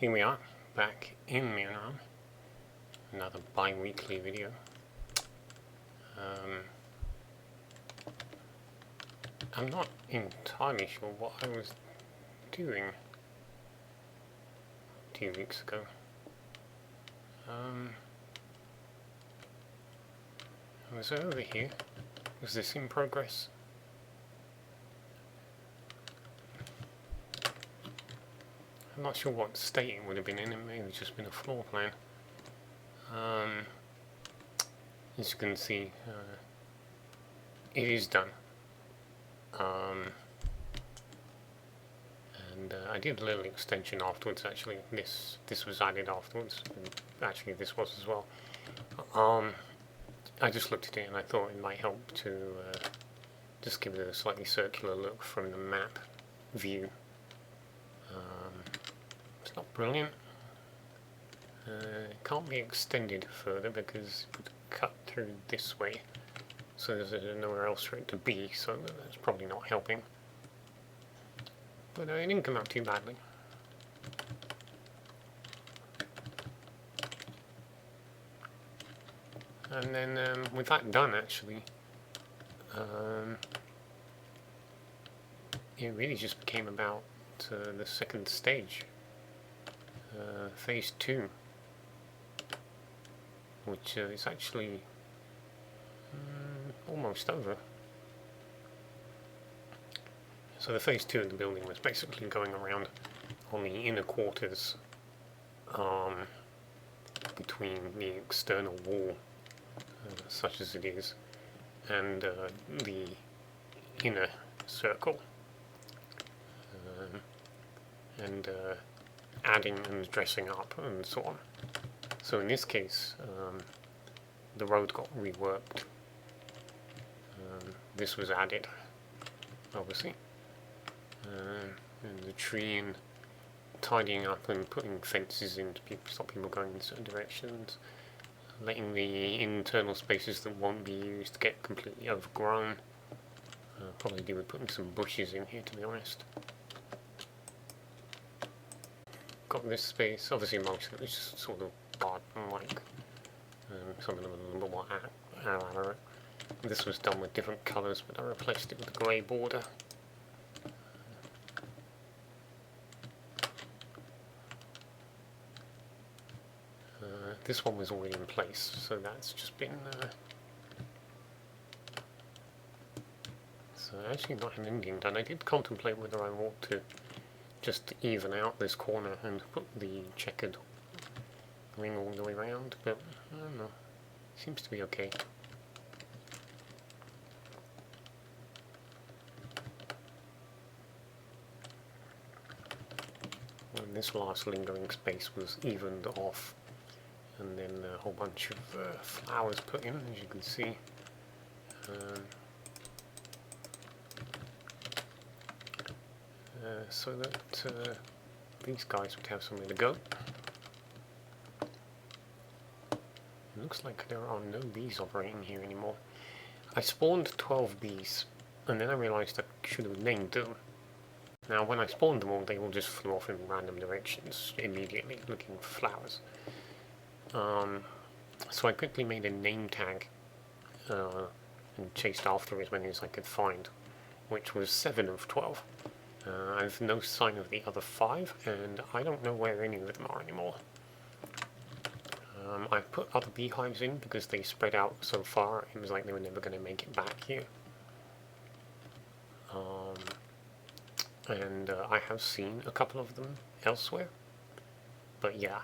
Here we are, back in Mittenrahm, another bi-weekly video. I'm not entirely sure what I was doing 2 weeks ago. Was it over here? Was this in progress? I'm not sure what state it would have been in. It may have just been a floor plan. As you can see, it is done. And I did a little extension afterwards. Actually, this was added afterwards. And actually, this was as well. I just looked at it and I thought it might help to just give it a slightly circular look from the map view. It's not brilliant. It can't be extended further because it would cut through this way, so there's nowhere else for it to be, so that's probably not helping. But it didn't come out too badly. And then with that done, actually, it really just became about the second stage, phase 2, which is actually almost over. So the phase 2 of the building was basically going around on the inner quarters, between the external wall, such as it is, and the inner circle, and adding and dressing up and so on. So in this case, the road got reworked. This was added, obviously, and the tree, and tidying up and putting fences in to stop people going in certain directions, letting the internal spaces that won't be used get completely overgrown. Probably do with putting some bushes in here, to be honest. Got this space, obviously most of it is just sort of garden-like, some of them a little more elaborate. This was done with different colours, but I replaced it with a grey border. This one was already in place, so that's just been so actually not an ending done. I did contemplate whether I want to just even out this corner and put the checkered ring all the way around, but I don't know, seems to be okay. And this last lingering space was evened off, and then a whole bunch of flowers put in, as you can see. So that these guys would have somewhere to go. It looks like there are no bees operating here anymore. I spawned 12 bees, and then I realised I should have named them. Now when I spawned them all, they all just flew off in random directions immediately, looking for flowers. So I quickly made a name tag, and chased after as many as I could find, which was 7 of 12. I have no sign of the other 5, and I don't know where any of them are anymore. I put other beehives in because they spread out so far, it was like they were never going to make it back here. And I have seen a couple of them elsewhere, but yeah,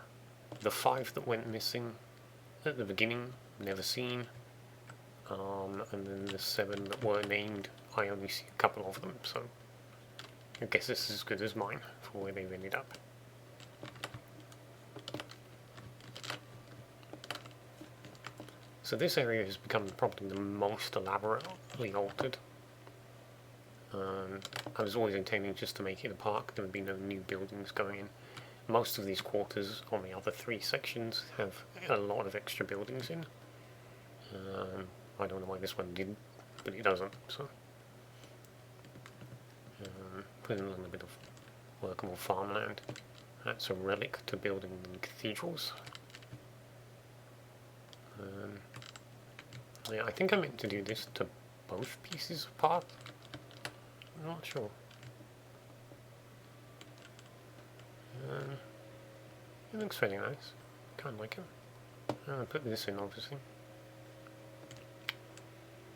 the 5 that went missing at the beginning, never seen, and then the 7 that were named, I only see a couple of them, so I guess this is as good as mine for where they've ended up. So this area has become probably the most elaborately altered. I was always intending just to make it a park, there would be no new buildings going in. Most of these quarters on the other 3 sections have a lot of extra buildings in. I don't know why this one did, but it doesn't, so. Put in a little bit of workable farmland. That's a relic to building cathedrals. Yeah, I think I meant to do this to both pieces of path. I'm not sure. It looks very nice. Kind of like it. I'll put this in, obviously.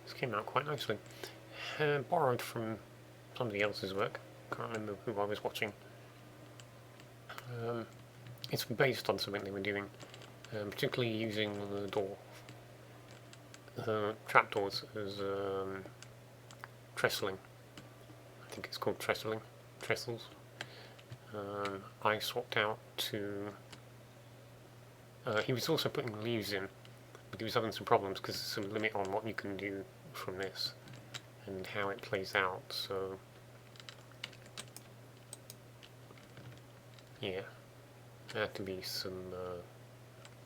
This came out quite nicely. Borrowed from somebody else's work. Can't remember who I was watching. It's based on something they were doing, particularly using the door, trapdoors as trestling. I think it's called trestling, trestles. I swapped out to. He was also putting leaves in, but he was having some problems because there's some limit on what you can do from this and how it plays out. So yeah, there had to be some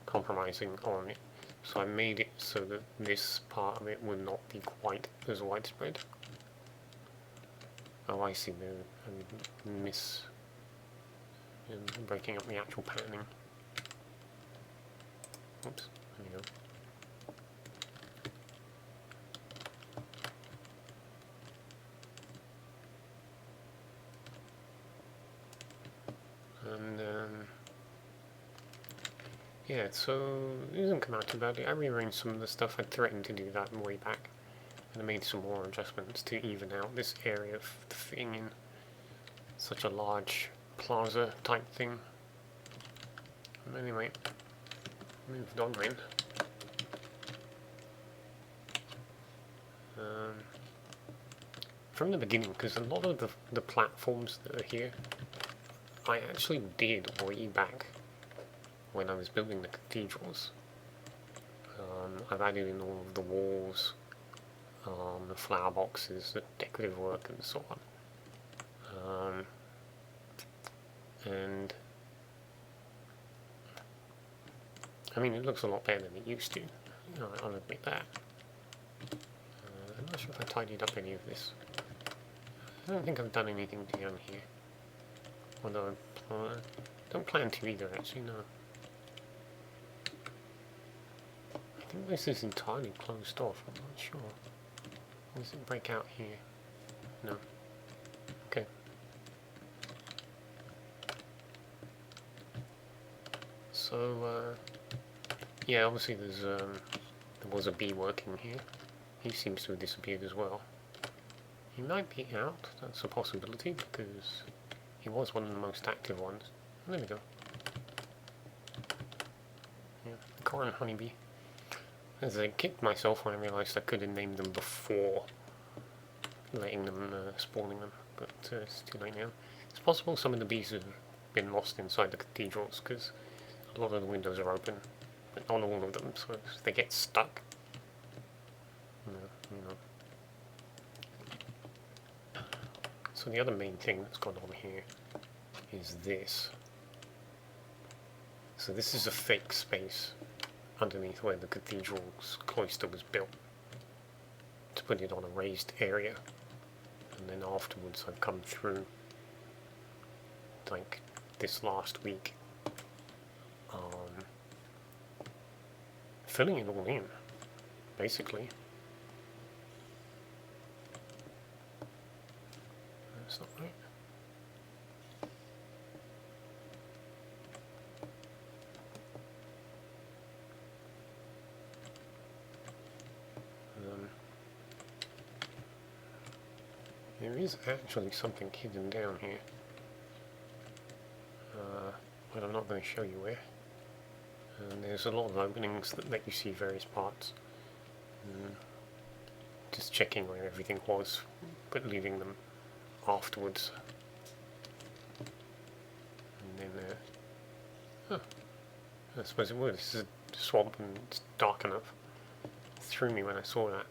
compromising on it. So I made it so that this part of it would not be quite as widespread. Oh, I see. Breaking up the actual patterning. Oops, there we go. And yeah, so it doesn't come out too badly. I rearranged some of the stuff. I threatened to do that way back, and I made some more adjustments to even out this area of fitting in such a large plaza type thing. Anyway, moved on then. From the beginning, because a lot of the platforms that are here, I actually did way back when I was building the cathedrals. I've added in all of the walls, the flower boxes, the decorative work and so on. And I mean, it looks a lot better than it used to. I'll admit that. I'm not sure if I tidied up any of this. I don't think I've done anything down here. Although I don't plan to either, actually, no. I think this is entirely closed off, I'm not sure. Does it break out here? No. Okay. So, yeah, obviously there was a bee working here. He seems to have disappeared as well. He might be out, that's a possibility, because he was one of the most active ones. There we go. Yeah, the Corran honeybee. As I kicked myself when I realised I could have named them before letting them, spawning them, but it's too late now. It's possible some of the bees have been lost inside the cathedrals, because a lot of the windows are open, but not all of them, so if they get stuck, you know. So the other main thing that's gone on here is this. So this is a fake space underneath where the cathedral's cloister was built, to put it on a raised area, and then afterwards I've come through, like this last week, filling it all in, basically. That's not right. There is actually something hidden down here, but I'm not going to show you where. And there's a lot of openings that let you see various parts. Just checking where everything was, but leaving them afterwards. And then, I suppose it would. This is a swamp and it's dark enough. It threw me when I saw that.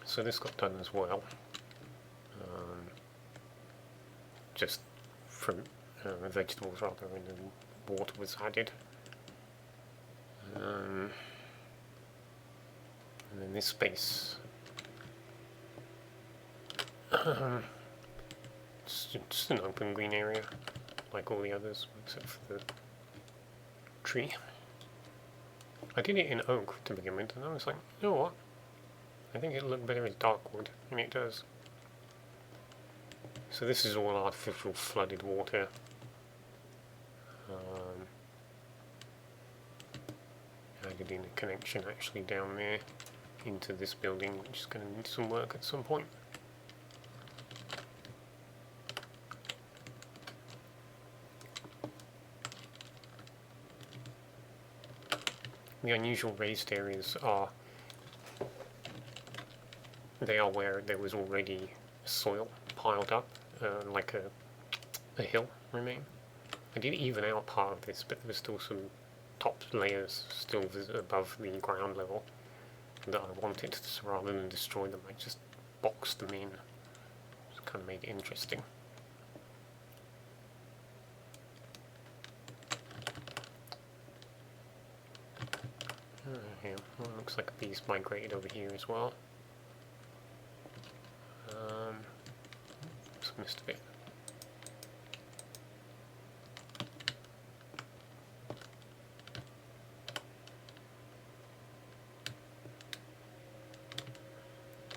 So this got done as well, just from vegetables rather, and then water was added. And then this space, just an open green area, like all the others, except for the tree. I did it in oak to begin with, and I was like, you know what? I think it'll look better as dark wood, and it does. So this is all artificial flooded water. Added in a connection actually down there into this building, which is going to need some work at some point. The unusual raised areas are where there was already soil piled up, like a hill remain. I did even out part of this, but there was still some top layers still above the ground level that I wanted, so rather than destroy them, I just boxed them in. Just kind of made it interesting. Yeah, well, it looks like a bee's migrated over here as well. Just missed a bit.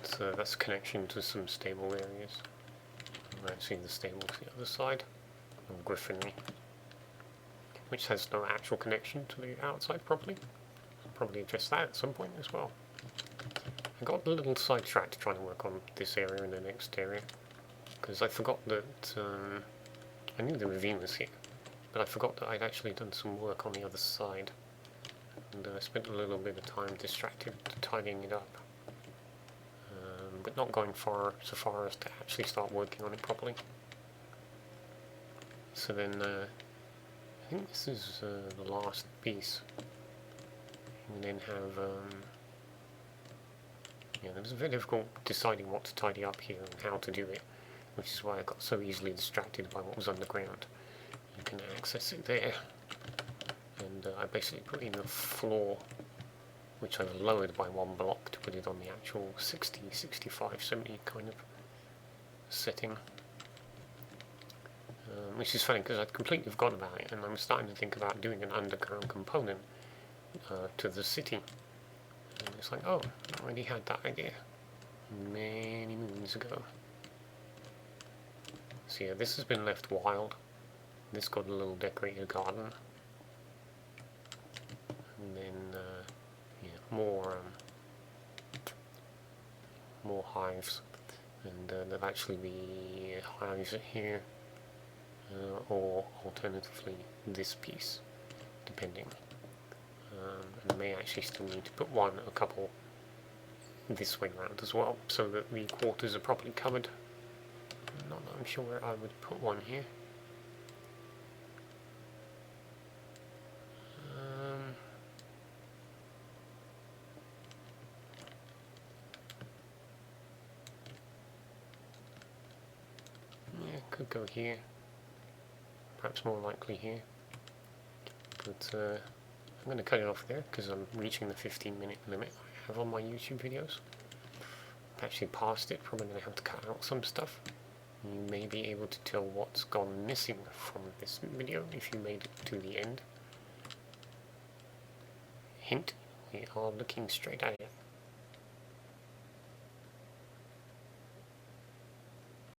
So that's a connection to some stable areas. You might see the stable to the other side, of griffinry, which has no actual connection to the outside properly. I'll probably address that at some point as well. I got a little sidetracked trying to work on this area and the next area, because I forgot that I knew the ravine was here, but I forgot that I'd actually done some work on the other side, and I spent a little bit of time distracted tidying it up. But not going so far as to actually start working on it properly. So then, I think this is the last piece. And then have, yeah, it was very difficult deciding what to tidy up here and how to do it, which is why I got so easily distracted by what was underground. You can access it there, and I basically put in the floor, which I've lowered by one block to put it on the actual 60, 65, 70 kind of setting. Which is funny because I'd completely forgotten about it, and I'm starting to think about doing an underground component to the city. And it's like, oh, I already had that idea many moons ago. So yeah, this has been left wild. This got a little decorated garden. And then more hives, and there'll actually be hives here, or alternatively this piece, depending. And I may actually still need to put a couple this way around as well, so that the quarters are properly covered. I'm sure where I would put one here. Could go here, perhaps more likely here, but I'm going to cut it off there because I'm reaching the 15-minute limit I have on my YouTube videos. I've actually passed it, probably going to have to cut out some stuff. You may be able to tell what's gone missing from this video if you made it to the end. Hint, we are looking straight at